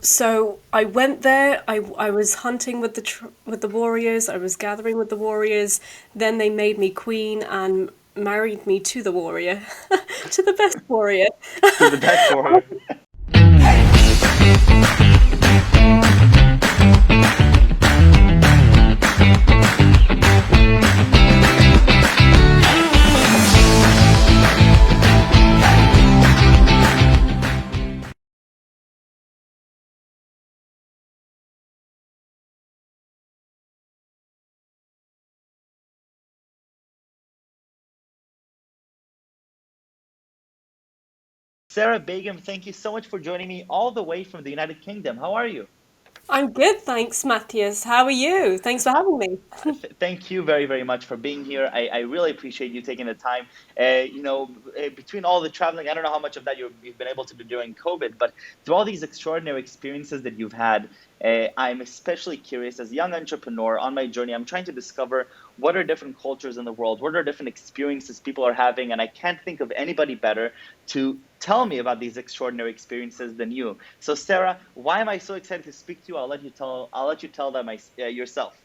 So I went there. I was hunting with with the warriors. I was gathering with the warriors. Then they made me queen and married me to the warrior, to the best warrior. To the best warrior. Sarah Begum, thank you so much for joining me all the way from the United Kingdom. How are you? I'm good, thanks, Matthias. How are you? Thanks for having me. Thank you very, very much for being here. I really appreciate you taking the time. Between all the traveling, I don't know how much of that you've been able to do during COVID, but through all these extraordinary experiences that you've had, I'm especially curious as a young entrepreneur on my journey. I'm trying to discover what are different cultures in the world, what are different experiences people are having, and I can't think of anybody better to tell me about these extraordinary experiences than you. So, Sarah, why am I so excited to speak to you? I'll let you tell them yourself.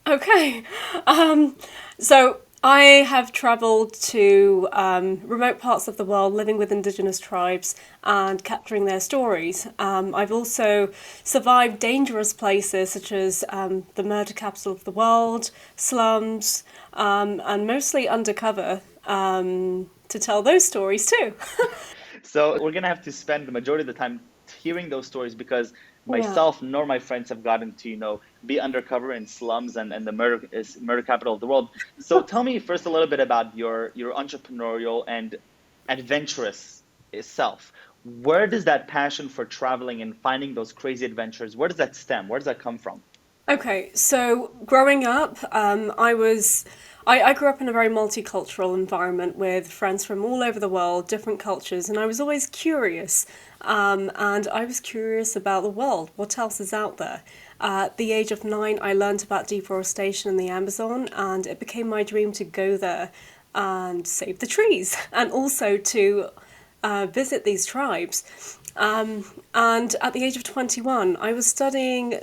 Okay. Um, so I have traveled to remote parts of the world, living with indigenous tribes and capturing their stories. I've also survived dangerous places such as the murder capital of the world, slums, and mostly undercover to tell those stories too. So we're gonna have to spend the majority of the time hearing those stories because Yeah. myself nor my friends have gotten to, be undercover in slums and the murder capital of the world. So tell me first a little bit about your entrepreneurial and adventurous self. Where does that passion for traveling and finding those crazy adventures, where does that stem? Where does that come from? Okay, so growing up, I grew up in a very multicultural environment with friends from all over the world, different cultures, and I was always curious. And I was curious about the world. What else is out there? At the age of 9, I learned about deforestation in the Amazon, and it became my dream to go there and save the trees, and also to visit these tribes. And at the age of 21, I was studying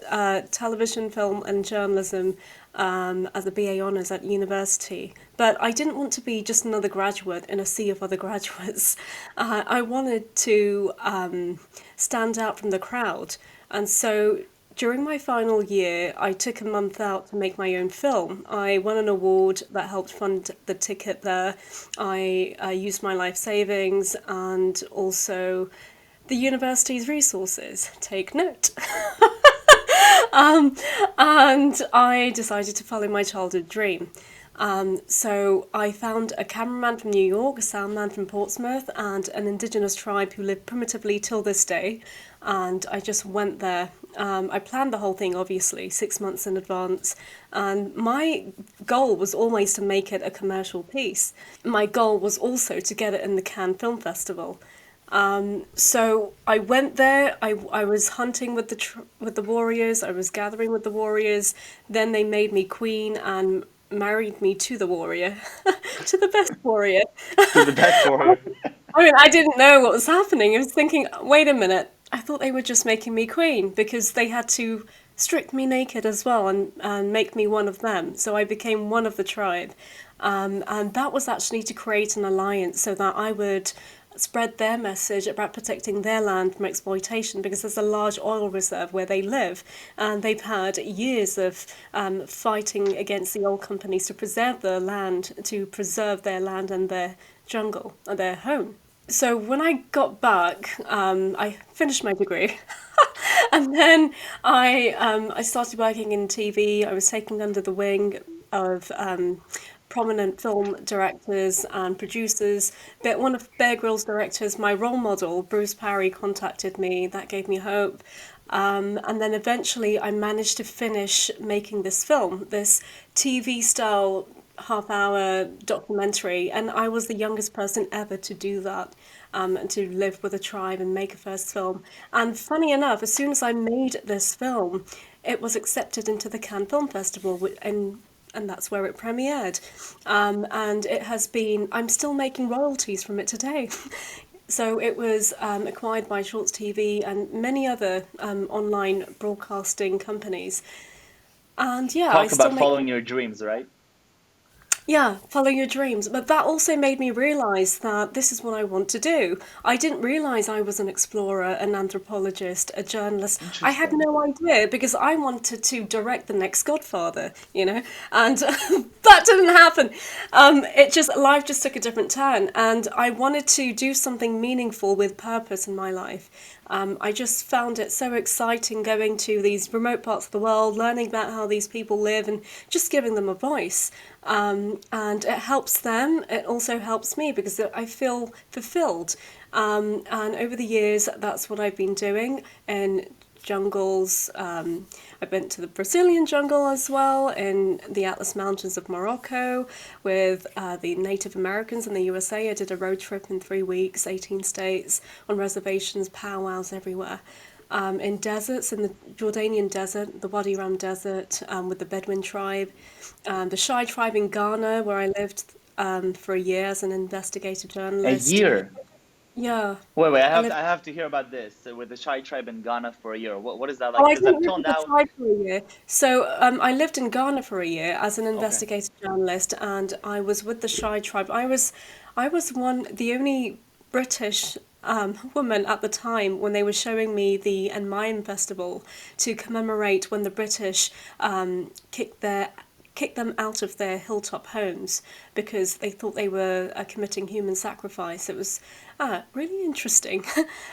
television, film, and journalism as a BA honours at university. But I didn't want to be just another graduate in a sea of other graduates. I wanted to stand out from the crowd. And so during my final year, I took a month out to make my own film. I won an award that helped fund the ticket there. I used my life savings and also the university's resources. Take note. um, and I decided to follow my childhood dream. So I found a cameraman from New York, a sound man from Portsmouth, and an indigenous tribe who live primitively till this day. And I just went there. I planned the whole thing, obviously, 6 months in advance. And my goal was always to make it a commercial piece. My goal was also to get it in the Cannes Film Festival. So I went there. I was hunting with with the warriors. I was gathering with the warriors. Then they made me queen and married me to the warrior, to the best warrior. To the best warrior. I mean, I didn't know what was happening. I was thinking, wait a minute. I thought they were just making me queen because they had to strip me naked as well and make me one of them. So I became one of the tribe. And that was actually to create an alliance so that I would spread their message about protecting their land from exploitation because there's a large oil reserve where they live and they've had years of fighting against the oil companies to preserve their land, to preserve their land and their jungle and their home. So when I got back, I finished my degree, and then I started working in TV. I was taken under the wing of prominent film directors and producers. But one of Bear Grylls' directors, my role model, Bruce Parry, contacted me. That gave me hope. And then eventually I managed to finish making this film, this TV style half-hour documentary, and I was the youngest person ever to do that, and to live with a tribe and make a first film. And funny enough, as soon as I made this film, it was accepted into the Cannes Film Festival, and that's where it premiered. And it has been, I'm still making royalties from it today. So it was acquired by Schultz TV and many other online broadcasting companies. And yeah, I Talk still about make. following your dreams, right? Yeah, follow your dreams. But that also made me realize that this is what I want to do. I didn't realize I was an explorer, an anthropologist, a journalist. I had Interesting. no idea because I wanted to direct the next Godfather, and that didn't happen. Life just took a different turn, and I wanted to do something meaningful with purpose in my life. I just found it so exciting going to these remote parts of the world, learning about how these people live, and just giving them a voice. And it helps them. It also helps me because I feel fulfilled. And over the years, that's what I've been doing in jungles. I went to the Brazilian jungle as well, in the Atlas Mountains of Morocco, with the Native Americans in the USA. I did a road trip in 3 weeks, 18 states, on reservations, powwows everywhere. In deserts, in the Jordanian desert, the Wadi Rum desert, with the Bedouin tribe, the Shai tribe in Ghana, where I lived for a year as an investigative A journalist. year. Yeah, Wait. I lived. I have to hear about this. So with the Shai tribe in Ghana for a year. What is that Oh, like? I Because didn't up live till with the now, tribe for a year. So I lived in Ghana for a year as an okay. investigative journalist, and I was with the Shai tribe. I was the only British woman at the time when they were showing me the Enmayan festival to commemorate when the British kicked them out of their hilltop homes because they thought they were committing human sacrifice. It was really interesting.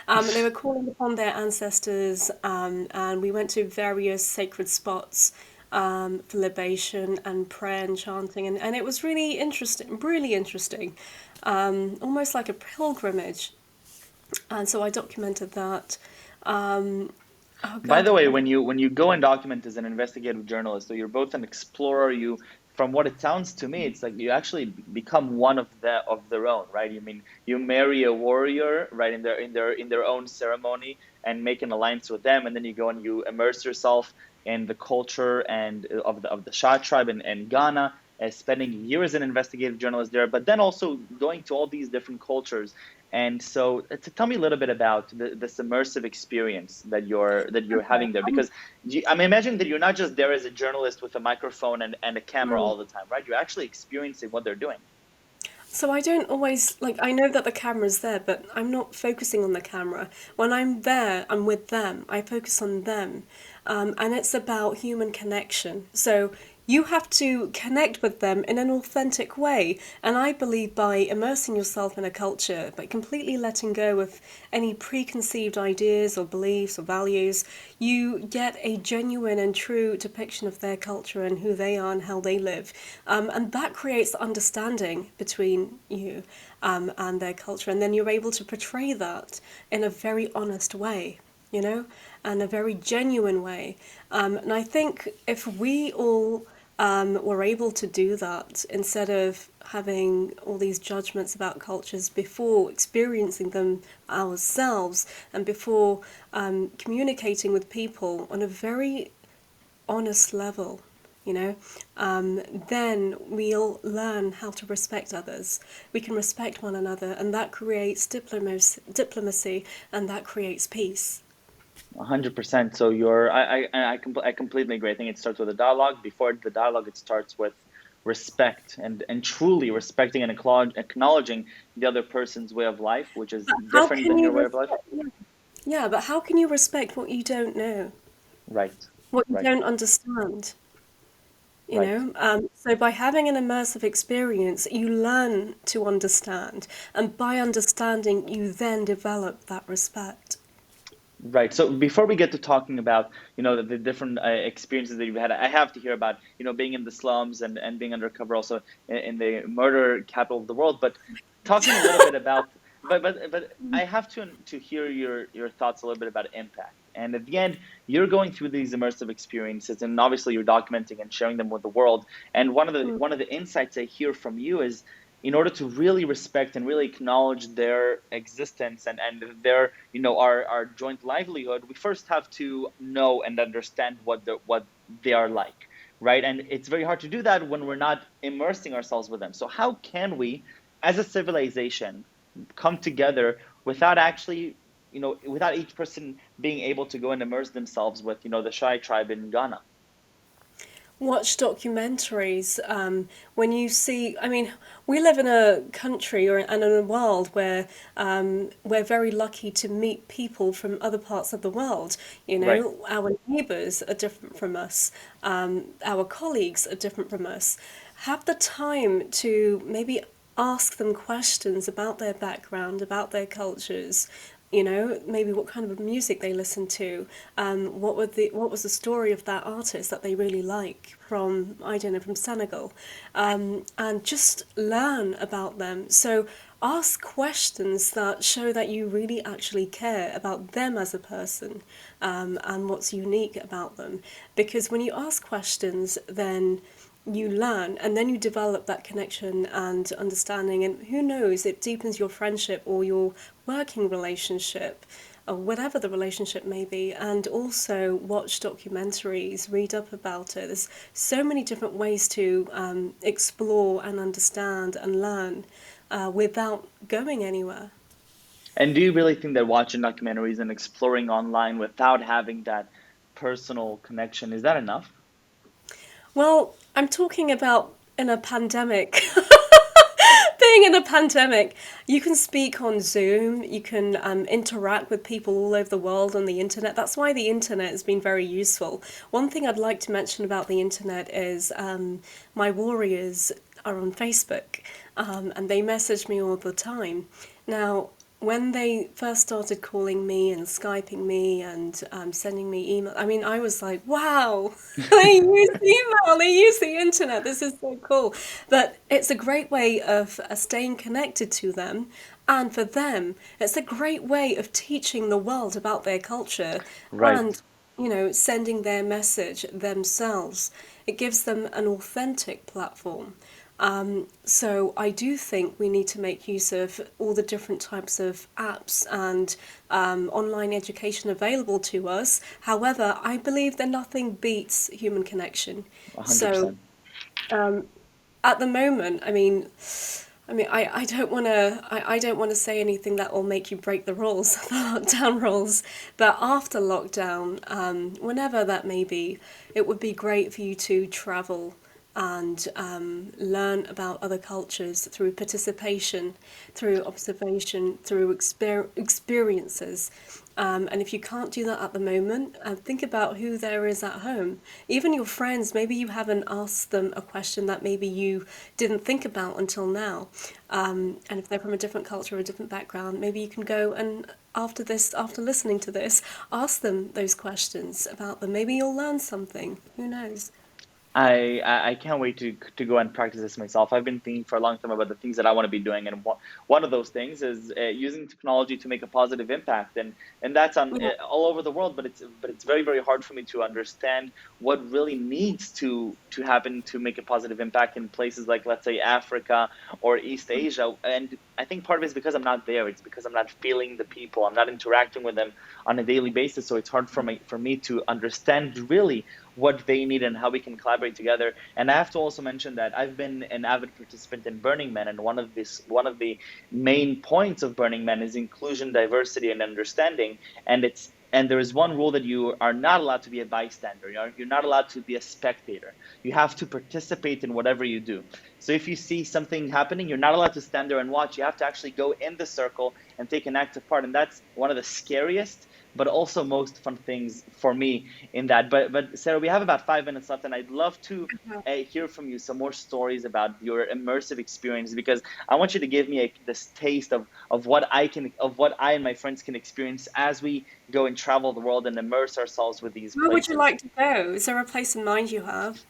They were calling upon their ancestors, and we went to various sacred spots for libation and prayer and chanting, and it was really interesting, really interesting, almost like a pilgrimage. And so I documented that. Um, oh By God, the way, when you go and document as an investigative journalist, so you're both an explorer, you from what it sounds to me, it's like you actually become one of their own, right? You mean you marry a warrior, right, in their own ceremony and make an alliance with them, and then you go and you immerse yourself in the culture and of the Shah tribe in Ghana, spending years as an investigative journalist there, but then also going to all these different cultures. And so, to tell me a little bit about this immersive experience that you're having there, because I'm imagining that you're not just there as a journalist with a microphone and a camera mm. all the time, right? You're actually experiencing what they're doing. So I don't always like, I know that the camera's there, but I'm not focusing on the camera. When I'm there, I'm with them. I focus on them. And it's about human connection. So you have to connect with them in an authentic way. And I believe by immersing yourself in a culture, by completely letting go of any preconceived ideas or beliefs or values, you get a genuine and true depiction of their culture and who they are and how they live. And that creates understanding between you and their culture. And then you're able to portray that in a very honest way, and a very genuine way. And I think if we all were able to do that instead of having all these judgments about cultures before experiencing them ourselves and before communicating with people on a very honest level, you know, then we'll learn how to respect others. We can respect one another, and that creates diplomacy, and that creates peace. 100%. So I completely agree. I think it starts with a dialogue. Before the dialogue, it starts with respect and truly respecting and acknowledging the other person's way of life, which is But how different can than you your way of life. respect? Yeah, but how can you respect what you don't know, Right, what you right, don't understand? right. So by having an immersive experience, you learn to understand, and by understanding, you then develop that respect. Right. So before we get to talking about, the different experiences that you've had, I have to hear about, being in the slums and being undercover also in the murder capital of the world. But talking a little bit about, but I have to hear your thoughts a little bit about impact. And at the end, you're going through these immersive experiences, and obviously you're documenting and sharing them with the world. And Mm. one of the insights I hear from you is, in order to really respect and really acknowledge their existence and their our joint livelihood, we first have to know and understand what they are like, right? And it's very hard to do that when we're not immersing ourselves with them. So how can we, as a civilization, come together without actually, without each person being able to go and immerse themselves with, the Shai tribe in Ghana. Watch documentaries. When you see, I mean, we live in a country and in a world where we're very lucky to meet people from other parts of the world. You Right. know, our neighbors are different from us, our colleagues are different from us. Have the time to maybe ask them questions about their background, about their cultures, you know, maybe what kind of music they listen to, what was the story of that artist that they really like from, I don't know, from Senegal, and just learn about them. So ask questions that show that you really actually care about them as a person, and what's unique about them. Because when you ask questions, then you learn and then you develop that connection and understanding, and who knows, it deepens your friendship or your working relationship or whatever the relationship may be. And also watch documentaries, read up about it. There's so many different ways to explore and understand and learn without going anywhere. And do you really think that watching documentaries and exploring online without having that personal connection, is that enough? Well, I'm talking about in a pandemic. Being in a pandemic, you can speak on Zoom, you can interact with people all over the world on the internet. That's why the internet has been very useful. One thing I'd like to mention about the internet is my warriors are on Facebook, and they message me all the time. Now, when they first started calling me and Skyping me and sending me email, I mean, I was like, wow, they use email, they use the internet, this is so cool. But it's a great way of staying connected to them. And for them, it's a great way of teaching the world about their culture Right. and, you know, sending their message themselves. It gives them an authentic platform. So I do think we need to make use of all the different types of apps and online education available to us. However, I believe that nothing beats human connection. So 100%. at the moment, I don't want to. I don't want to say anything that will make you break the rules, the lockdown rules. But after lockdown, whenever that may be, it would be great for you to travel and learn about other cultures through participation, through observation, through experiences. And if you can't do that at the moment, think about who there is at home. Even your friends, maybe you haven't asked them a question that maybe you didn't think about until now. And if they're from a different culture or a different background, maybe you can go and after this, after listening to this, ask them those questions about them. Maybe you'll learn something. Who knows? I can't wait to go and practice this myself. I've been thinking for a long time about the things that I want to be doing, and one of those things is using technology to make a positive impact, and that's on Yeah. all over the world. But it's very very hard for me to understand what really needs to happen to make a positive impact in places like, let's say, Africa or East Asia. And I think part of it is because I'm not there. It's because I'm not feeling the people. I'm not interacting with them on a daily basis. So it's hard for me to understand really what they need and how we can collaborate together. And I have to also mention that I've been an avid participant in Burning Man, and one of the main points of Burning Man is inclusion, diversity, and understanding. And there is one rule that you are not allowed to be a bystander. You're not allowed to be a spectator. You have to participate in whatever you do. So if you see something happening, you're not allowed to stand there and watch. You have to actually go in the circle and take an active part. And that's one of the scariest, but also most fun things for me in that. But Sarah, we have about 5 minutes left, and I'd love to hear from you some more stories about your immersive experience, because I want you to give me this taste of what I and my friends can experience as we go and travel the world and immerse ourselves with these Where would you places. like to go? Is there a place in mind you have?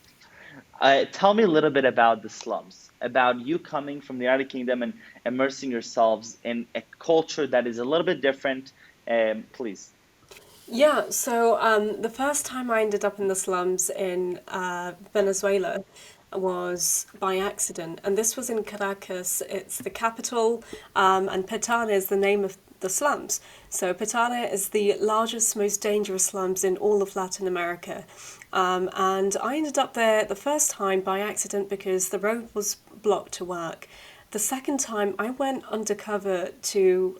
Tell me a little bit about the slums, about you coming from the United Kingdom and immersing yourselves in a culture that is a little bit different. Please. Yeah, so the first time I ended up in the slums in Venezuela was by accident, and this was in Caracas. It's the capital, and Petare is the name of the slums. So Petare is the largest, most dangerous slums in all of Latin America. And I ended up there the first time by accident because the road was blocked to work. The second time, I went undercover to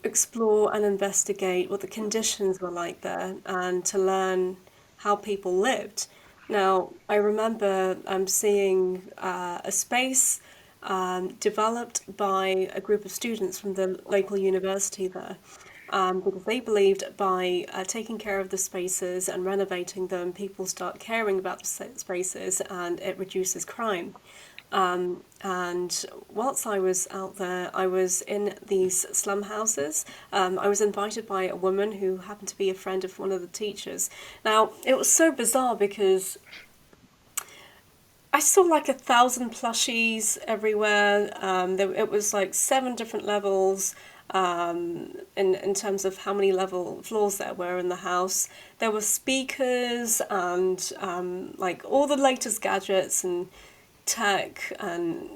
explore and investigate what the conditions were like there and to learn how people lived. Now, I remember seeing a space developed by a group of students from the local university there. Because they believed by taking care of the spaces and renovating them, people start caring about the spaces and it reduces crime. And whilst I was out there, I was in these slum houses. I was invited by a woman who happened to be a friend of one of the teachers. Now, it was so bizarre because I saw like 1,000 plushies everywhere. It was like 7 different levels in terms of how many level floors there were in the house. There were speakers and like all the latest gadgets and tech and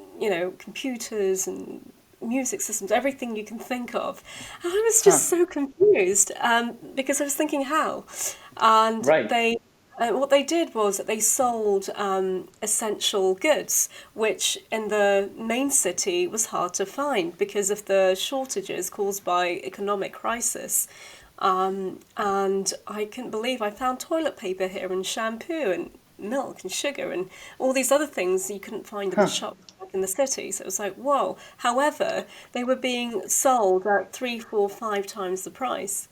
computers and music systems, everything you can think of. And I was Huh. just so confused because I was thinking how. And Right. what they did was that they sold essential goods, which in the main city was hard to find because of the shortages caused by economic crisis. And I couldn't believe I found toilet paper here and shampoo and milk and sugar and all these other things you couldn't find in the Huh. shops back in the city. So it was like, whoa. However, they were being sold at three, four, 5 times the price.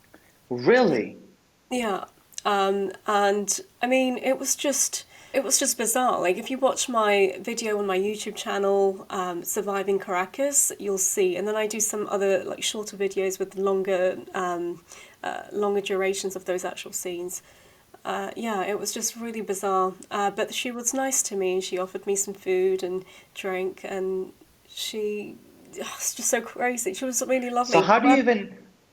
Really? Yeah. And I mean, it was just bizarre. Like if you watch my video on my YouTube channel, Surviving Caracas, you'll see. And then I do some other like shorter videos with longer durations of those actual scenes. Yeah, it was just really bizarre. But she was nice to me. She offered me some food and drink, and she it's just so crazy. She was really So lovely. However,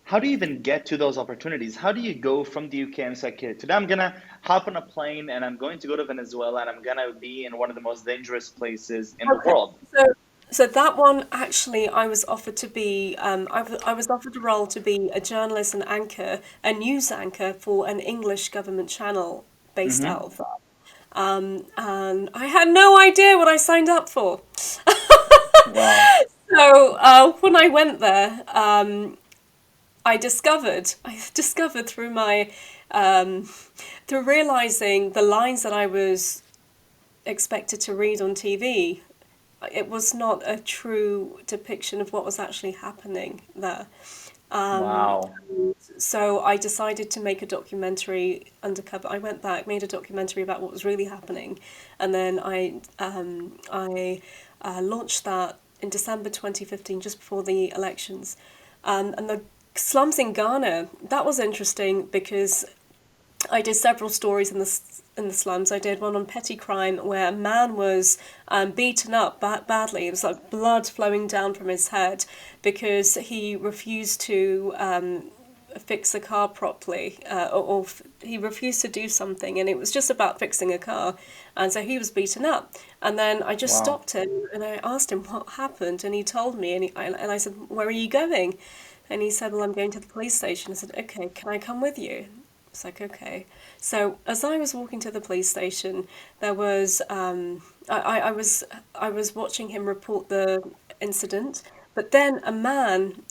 how do you even get to those opportunities? How do you go from the UK and it's like, okay, today I'm gonna hop on a plane and I'm going to go to Venezuela and I'm gonna be in one of the most dangerous places in the okay, world? so so that one actually, I was offered to be. I was offered a role to be a journalist and anchor, a news anchor for an English government channel based out Mm-hmm. of that. And I had no idea what I signed up for. Wow. So when I went there, I discovered through my through realizing the lines that I was expected to read on TV, it was not a true depiction of what was actually happening there. Wow. So I decided to make a documentary undercover. I went back, made a documentary about what was really happening, and then I launched that in December 2015, just before the elections. And the slums in Ghana, that was interesting because I did several stories in the slums. I did one on petty crime where a man was beaten up badly. It was like blood flowing down from his head because he refused to fix a car properly, or he refused to do something, and it was just about fixing a car, and so he was beaten up. And then I just Wow. stopped him and I asked him what happened, and he told me, and I said, "Where are you going?" And he said, "Well, I'm going to the police station." I said, "Okay, can I come with you?" It's like, okay. So as I was walking to the police station, there was I was watching him report the incident, but then a man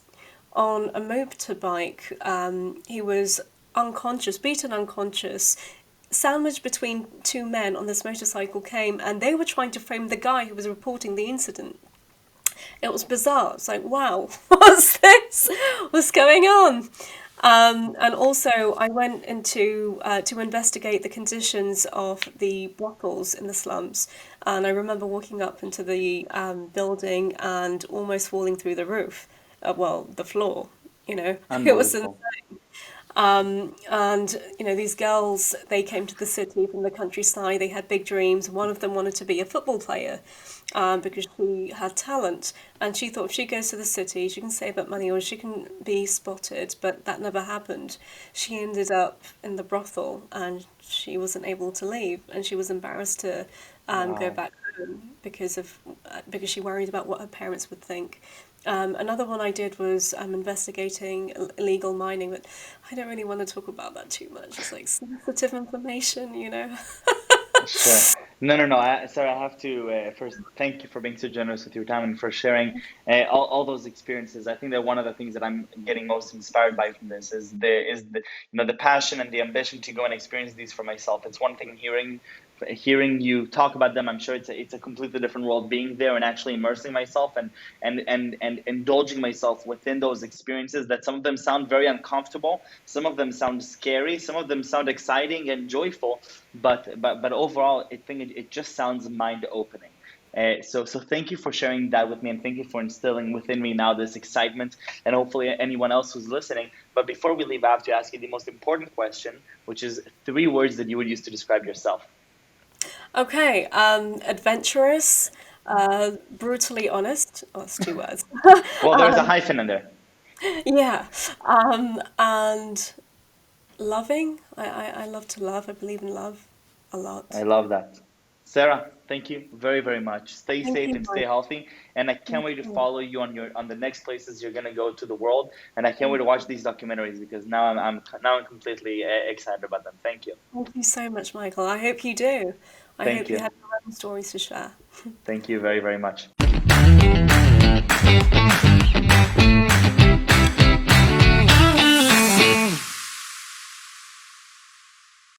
on a motorbike, he was unconscious, beaten unconscious, sandwiched between two men on this motorcycle came, and they were trying to frame the guy who was reporting the incident. It was bizarre. It's like, wow, what's this? What's going on? And also, I went into to investigate the conditions of the brothels in the slums. And I remember walking up into the building and almost falling through the roof. Well, the floor. It was Unbelievable. and these girls, they came to the city from the countryside. They had big dreams. One of them wanted to be a football player because she had talent, and she thought if she goes to the city, she can save up money or she can be spotted. But that never happened. She ended up in the brothel, and she wasn't able to leave, and she was embarrassed to go Wow. back home because she worried about what her parents would think. Another one I did was investigating illegal mining, but I don't really want to talk about that too much. It's like sensitive information. Sure. No, no, no. Sorry, I have to first thank you for being so generous with your time and for sharing all those experiences. I think that one of the things that I'm getting most inspired by from this is the the passion and the ambition to go and experience these for myself. It's one thing hearing you talk about them. I'm sure it's a completely different world being there and actually immersing myself and indulging myself within those experiences. That some of them sound very uncomfortable, some of them sound scary, some of them sound exciting and joyful, but overall, I think it just sounds mind opening. So thank you for sharing that with me, and thank you for instilling within me now this excitement, and hopefully anyone else who's listening. But before we leave, I have to ask you the most important question, which is three words that you would use to describe yourself. Okay, adventurous, brutally honest. Oh, that's two words. Well, there's a um, hyphen in there. yeah, and loving. I love to love. I believe in love a I lot. love that. Sarah, thank you very, very much. Stay Thank safe you, and stay Mike. healthy. And I can't Thank wait to you. follow you on the next places you're gonna go to the world. And I can't wait Thank to watch these documentaries because now I'm completely excited about them. Thank you. thank you so much, Michael. I hope you do. I Thank hope you you. have your own stories to share. Thank you very, very much.